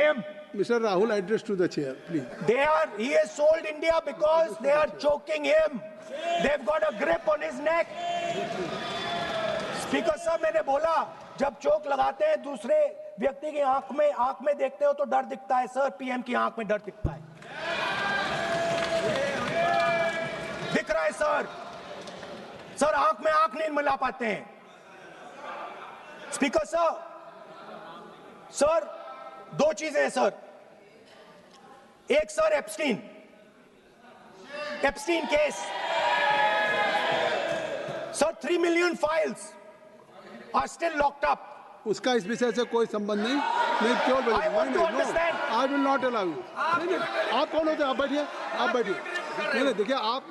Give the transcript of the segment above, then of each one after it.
him. Mr. Rahul, address to the chair, please. He has sold India because they are choking him. They've got a grip on his neck. Speaker साहब, मैंने बोला जब चोक लगाते हैं दूसरे व्यक्ति की आंख में देखते हो तो डर दिखता है सर, पीएम की आंख में डर दिखता है, दिख रहा है सर आंख में आंख नहीं मिला पाते हैं। स्पीकर सर दो चीजें हैं सर, एक sir Epstein case sir, 3 million files are still locked up. उसका इस विषय से कोई संबंध नहीं। मैं क्यों बोल रहा हूं? I will not allow you. आप कौन होते हैं? आप बैठिए। नहीं, देखिए आप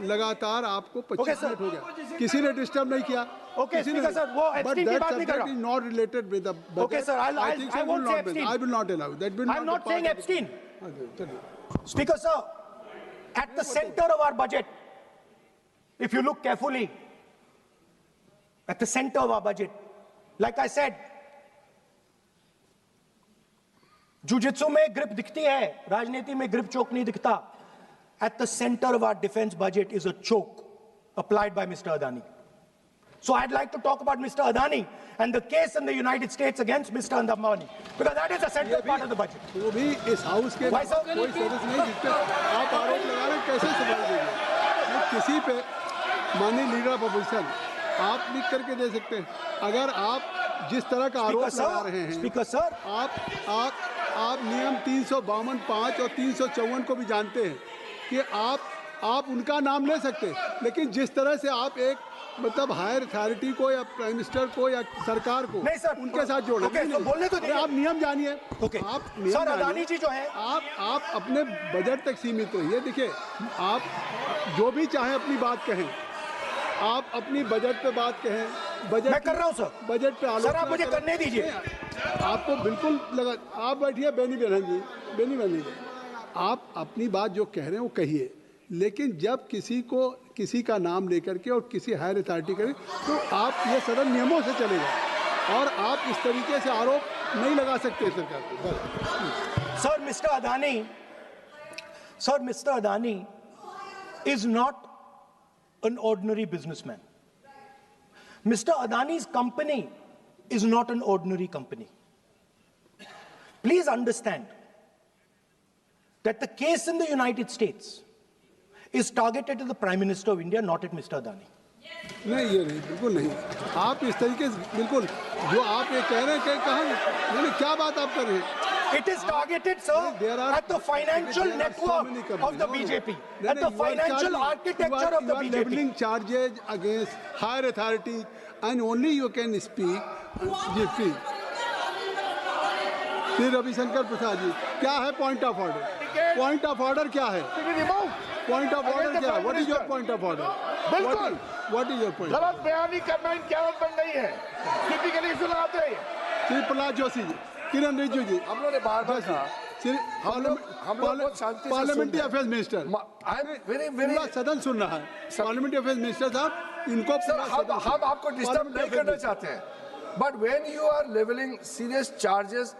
लगातार आपको 25 मिनट हो गया, किसी ने डिस्टर्ब नहीं किया। ओके स्पीकर सर, वो एप्स्टीन की बात नहीं कर रहा। But that subject is not related with the budget. Okay sir, I won't say Epstein. I will not allow. That will not. I'm not saying Epstein. Speaker sir, at the center of our budget, if you look carefully, at the center of our budget, like I said, jujitsu में grip दिखती है, राजनीति में grip choke नहीं दिखता. At the center of our defense budget is a choke applied by Mr. Adani. So I'd like to talk about Mr. Adani and the case in the United States against Mr. Ambani, because that is a central part of the budget. वो भी इस house के कोई सदस्य नहीं, जिस पे आप आरोप लगा रहे हैं, कैसे संभाल देंगे? किसी पे माननीय लीडर ऑफ अपोजिशन आप लिख करके दे सकते हैं। अगर आप जिस तरह का आरोप लगा रहे हैं, स्पीकर सर, आप नियम 352(5) और 354 को भी जानते हैं कि आप उनका नाम ले सकते हैं, लेकिन जिस तरह से आप एक मतलब हायर अथॉरिटी को या प्राइम मिनिस्टर को या सरकार को नहीं सर, उनके साथ जोड़ तो बोलने तो दीजिए। आप नियम जानिए। आप नियम सर, अदानी जी जो है, आप अपने बजट तक सीमित रहिए। देखिए, आप जो भी चाहे अपनी बात कहें, आप अपनी बजट पे बात कहें, बजट मैं कर रहा हूं सर, बजट पे आलोचना। सर आप मुझे करने दीजिए। आपको बिल्कुल लगा, आप बैठिए बेनी बहन जी, आप अपनी बात जो कह रहे हैं वो कहिए, लेकिन जब किसी का नाम लेकर के और किसी हायर अथॉरिटी करें तो आप ये सदन नियमों से चलेगा और आप इस तरीके से आरोप नहीं लगा सकते सरकार को। Sir mister Adani is not an ordinary businessman. Mr. Adani's company is not an ordinary company. Please understand that the case in the United States is targeted at the Prime Minister of India, not at Mr. Adani. नहीं, ये नहीं, बिल्कुल नहीं। आप इस तरीके से बिल्कुल जो आप ये कह रहे हैं कि कहाँ, क्या बात आप कर रहे हैं? It is targeted, sir, at the financial network of the BJP, at the financial architecture of the BJP. You are leveling charges against higher authority, and only you can speak. जी, फिर रविशंकर प्रसाद जी, क्या है point of order? Point of order क्या है? Point of order क्या है? What is your point of order? बिल्कुल, what is your point? गलत बयानी करना इनकी आदत बन गई है, टिपिकली सुनाते हैं। श्री प्रहलाद जोशी जी, किरण रिजिजू जी, हम लोगों ने बार-बार कहा, पार्लियामेंट्री अफेयर्स मिनिस्टर, पूरा सदन सुन रहा है। पार्लियामेंट्री अफेयर्स मिनिस्टर साहब, इनको हम आपको डिस्टर्ब नहीं करना चाहते हैं, but when you are levelling serious charges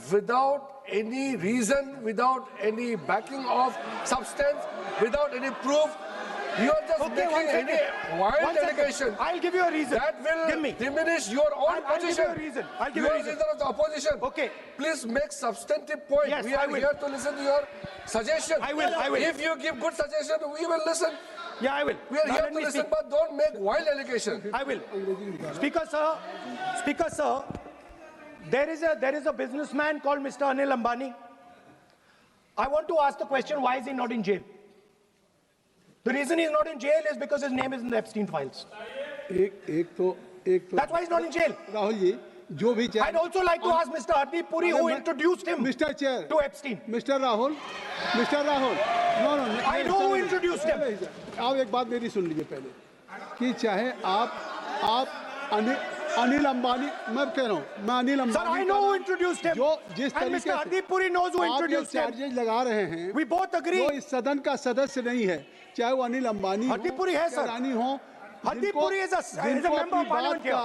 without any reason, without any backing of substance, without any proof, you are just making any wild allegation. I'll give you a reason. That will diminish your own position. I'll give you a reason. You are leader of the opposition. Okay. Please make substantive point. Yes, we are here to listen to your suggestion. I will. If you give good suggestion, we will listen. Yeah, I will. We are here to listen, but don't make wild allegation. I will. Speaker sir, there is a businessman called Mr. Anil Ambani. I want to ask the question, why is he not in jail? The reason he's not in jail is because his name is in the Epstein files. एक तो That's why he's not in jail. Rahul ji, जो भी चाहे, I'd also like to ask Mr. Hardeep Puri who introduced him Mr. Chair to Epstein. Mr. Rahul, no, I know who introduced him. आप एक बात मेरी सुन लीजिए पहले, कि चाहे आप अनिल अंबानी, मैं कह रहा हूँ, मैं Anil Ambani, Sir, I know who introduced him. जो जिस and तरीके Mr. Hardeep Puri knows who introduced him. Charges लगा रहे हैं, We both agree. जो इस सदन का सदस्य नहीं है, चाहे वो अनिल अंबानी Hardeep Puri है सर, रानी हो, Hardeep Puri is a member of parliament here.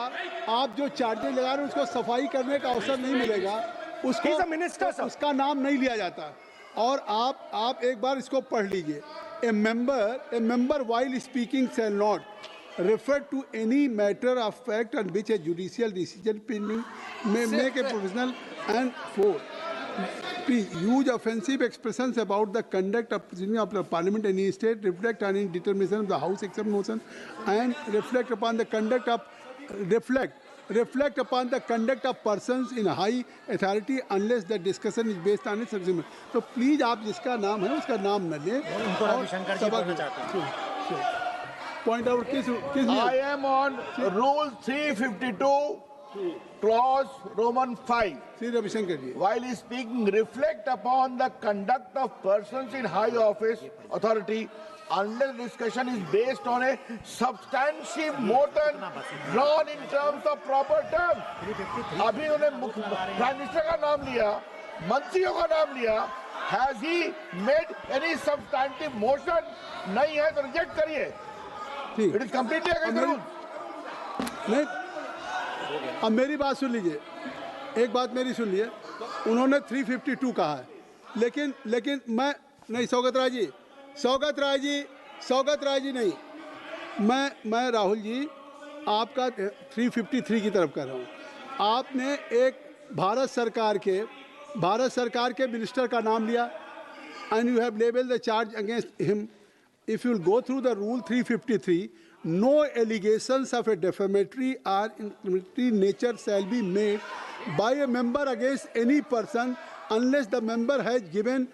आप जो चार्जेज लगा रहे हैं उसको सफाई करने का अवसर नहीं मिलेगा, उसको He's a minister, sir. उसका नाम नहीं लिया जाता। और आप एक बार इसको पढ़ लीजिए। ए member while speaking shall not refer to any matter of fact on which a judicial decision pending may make a provisional and for please use offensive expressions about the conduct of proceeding of the parliament in any state, reflect on any determination of the house except motion, and reflect upon the conduct of persons in high authority unless the discussion is based on a subsequent। तो प्लीज आप जिसका नाम है उसका नाम न लें। पॉइंट आउट किस I am on Rule 352, Clause Roman 5. Shri Ravishankar ji, While speaking, reflect upon the conduct of persons in high office, authority, unless discussion is based on a substantive motion drawn in terms of proper terms. अभी उन्होंने prime minister का नाम लिया, मंत्रियों का नाम लिया। Has he made any substantive motion? नहीं है तो रिजेक्ट करिए। ठीक। It is completely against the rules. नहीं, अब मेरी बात सुन लीजिए, एक बात मेरी सुन लीजिए। उन्होंने 352 कहा है, लेकिन मैं नहीं, सौगत राय जी नहीं, मैं राहुल जी आपका 353 की तरफ कर रहा हूँ। आपने एक भारत सरकार के मिनिस्टर का नाम लिया and you have labeled the charge against him. If you will go through the rule 353, no allegations of a defamatory or incriminatory nature shall be made by a member against any person unless the member has given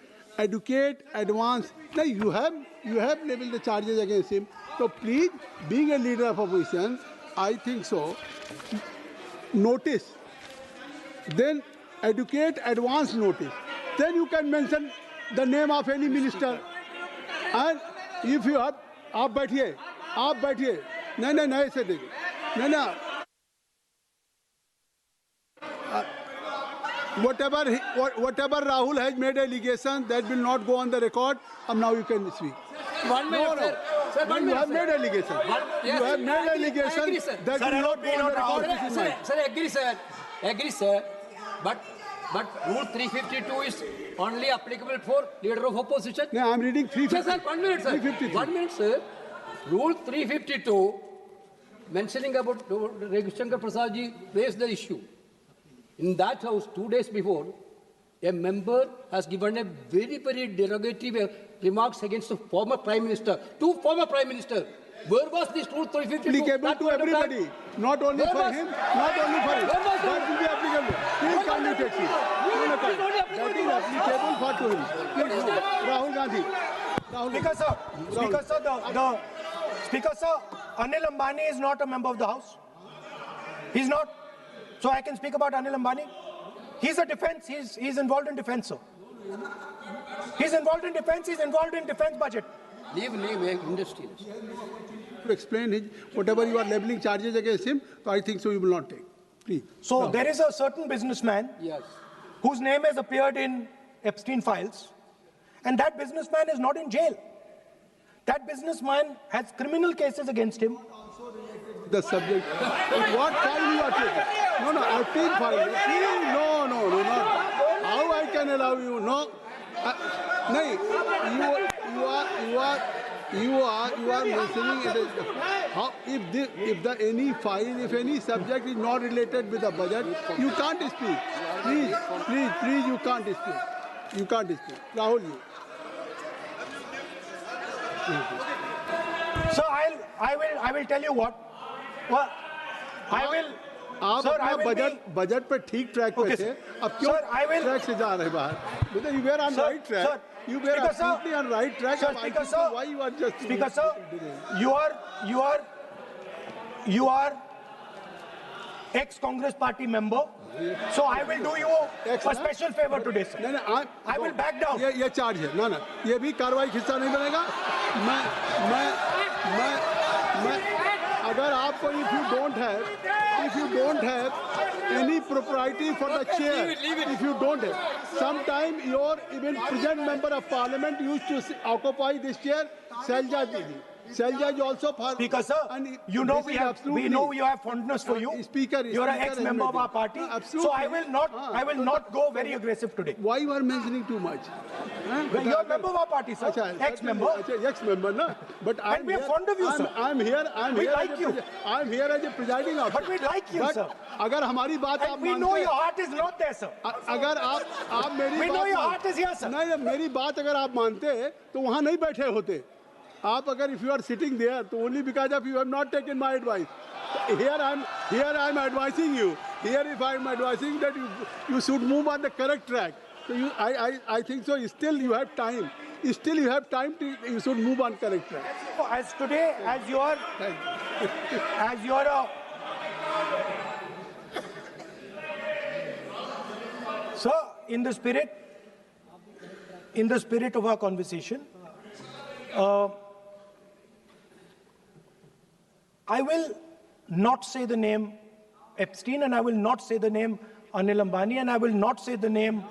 adequate advance. Now you have labeled the charges against him. So please, being a leader of opposition, I think so. Notice, then adequate advance notice. Then you can mention the name of any minister. And if you have, आप बैठिए, नहीं ऐसे देखिए, नहीं whatever Rahul has made allegation that will not go on the record. Now you can speak. 1 minute, sir. Sir, 1 You minute, have sir. made allegation. You have made I agree, allegation sir. that will not go on the record. This is mine. Sir, agree, sir. But Rule 352 is only applicable for leader of opposition. No, I am reading 350. Sir, 1 minute, sir. 353. 1 minute, sir. Rule 352, mentioning about Ravi Shankar Prasad ji raised the issue. In that house, 2 days before, a member has given a very, very derogatory remarks against the former Prime Minister, two former Prime Minister. Where was this Rule 352? Applicable to everybody, not only Where for was- him, not only for him. Where was That will be applicable. Please kindly take it. That is applicable for to him. Please, no. Rahul Gandhi. Speaker, sir, Anil Ambani is not a member of the House. He's not. So I can speak about Anil Ambani. He's a defense. He's involved in defense, sir. He's involved in defense budget. Leave industry. To explain his, whatever you are leveling charges against him, so I think so you will not take. Please. So there is a certain businessman Yes. whose name has appeared in Epstein files, and that businessman is not in jail. That businessman has criminal cases against him. The subject. What file you are taking? No, Epstein file. No, not. How I can allow you? No. No, you are mentioning it as how if any subject is not related with the budget, you can't speak. Please, you can't speak. Rahul ji. So I will tell you what. Well, I will. आप Sir, I अपना will budget पे ठीक track पे Okay, थे, sir. अब क्यों Sir, I will- track से जा रहे बाहर? Because you were on Sir, right track. sir, You were Speaker, sir. absolutely on right track. Sir, I Speaker, think sir. Why you are just Speaker, sir, you are ex-Congress party member. So I will do you a special favor today, sir. नहीं I will back down. ये charge है ना ये भी कार्रवाई हिस्सा नहीं बनेगा। मैं अगर आपको if you don't have any propriety for the chair, if you don't have, sometime your even present member of parliament used to occupy this chair, Shailja Didi. Shailja is also for. Speaker, sir, and you know this we is have absolutely- fondness for you. Speaker, You are an Speaker ex-member of has our made party. it. So I will not, Absolutely. I will not go very aggressive today. Why you are mentioning too much? You are a member of our party, sir. Ex-member. Ex-member, na. But And we are fond of you, sir. I'm here. We here like as a you. I'm here as a presiding officer. But we like you, But sir. अगर हमारी बात आप And we मानते know हैं- your heart is not there, sir. अगर आप मेरी We know बात your मान- heart is here, sir. नहीं, मेरी बात अगर आप मानते तो वहाँ नहीं बैठे होते आप अगर if you are sitting there तो only because of you have not taken my advice. Here I'm advising you. Here if I'm advising that you should move on the correct track. So I think so. Still you have time. Still you have time to you should move on correct track. As today, as you are a sir, in the spirit of our conversation, I will not say the name Epstein, and I will not say the name Anil Ambani, and I will not say the name.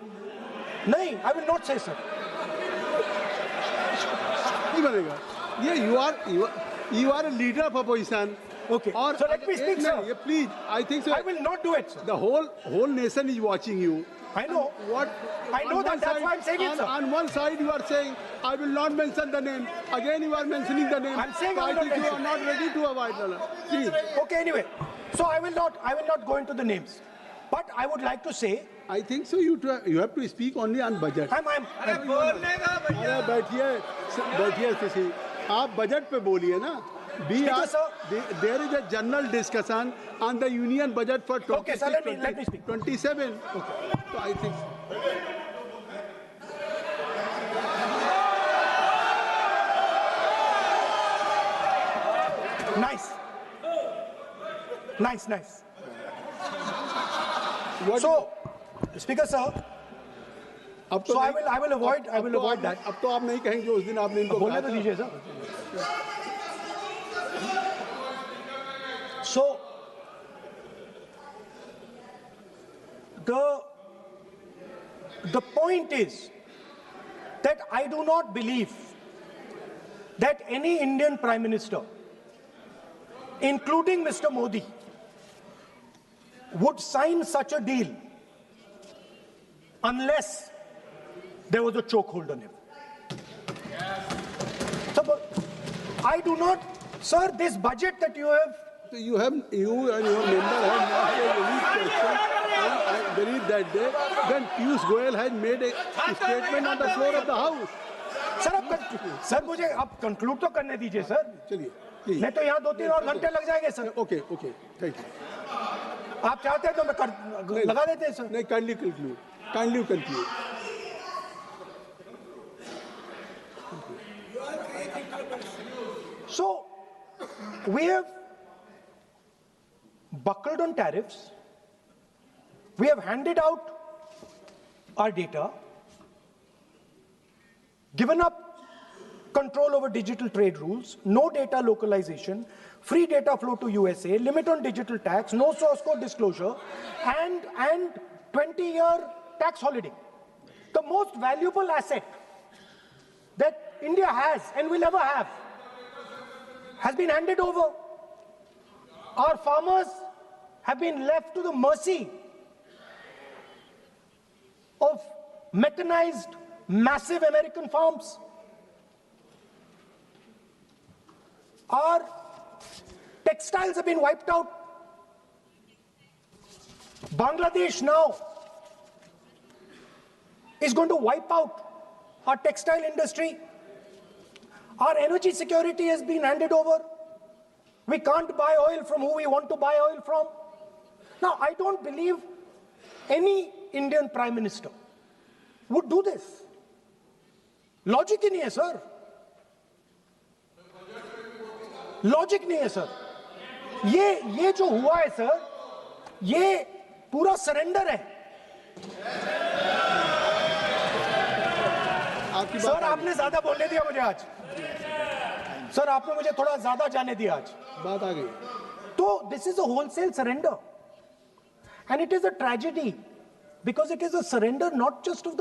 No, I will not say, sir. नहीं बनेगा ये you are a leader of opposition. Okay. और So let me speak, sir. नहीं, please I think so. I will not do it, sir. The whole nation is watching you. I know. What I know on that, one that's side- why I'm saying it, sir. On one side you are saying I will not mention the name. Again you are mentioning the name. I'm saying so I I will not think you are mention. not ready to avoid the please. Okay, anyway. So I will not go into the names. But I would like to say, I think so you have to speak only on budget. I'm अरे बैठिए किसी आप budget पे बोलिए ना Speaker, sir. There is a general discussion on the union budget for 26, Okay, sir, let me speak. 27. Okay. So I think nice. what So, Speaker, sir, अब तो so I नहीं- will avoid that. अब तो आप नहीं कहेंगे उस दिन आपने इनको बोलने कहा तो था। दीजिए, sir. So, the point is that I do not believe that any Indian Prime Minister, including Mr. Modi, would sign such a deal unless there was a chokehold on him. So, but I do not, sir, this budget that you have. So you and your member have not a unique question. I believe that day when Piyush Goyal had made a statement on the floor of the house. Sir मुझे अब conclude तो करने दीजिए sir. चलिए please. नहीं तो यहाँ 2-3 और घंटे लग जाएंगे सर. Okay, thank you. आप चाहते हैं तो मैं लगा देते हैं sir. No, kindly conclude. So we have buckled on tariffs. We have handed out our data, given up control over digital trade rules, no data localization, free data flow to USA, limit on digital tax, no source code disclosure, and 20-year tax holiday. The most valuable asset that India has and will ever have has been handed over. Our farmers have been left to the mercy of mechanized, massive American farms. Our textiles have been wiped out. Bangladesh now is going to wipe out our textile industry. Our energy security has been handed over. We can't buy oil from who we want to buy oil from. Now, I don't believe any Indian Prime Minister would do this. Logic ही नहीं है sir. Logic नहीं है sir. ये जो हुआ है sir, ये पूरा सरेंडर है. सर आपने ज्यादा बोलने दिया मुझे आज. सर आपने मुझे थोड़ा ज्यादा जाने दिया आज. बात आ गई. तो this is a wholesale surrender, and it is a tragedy because it is a surrender not just of the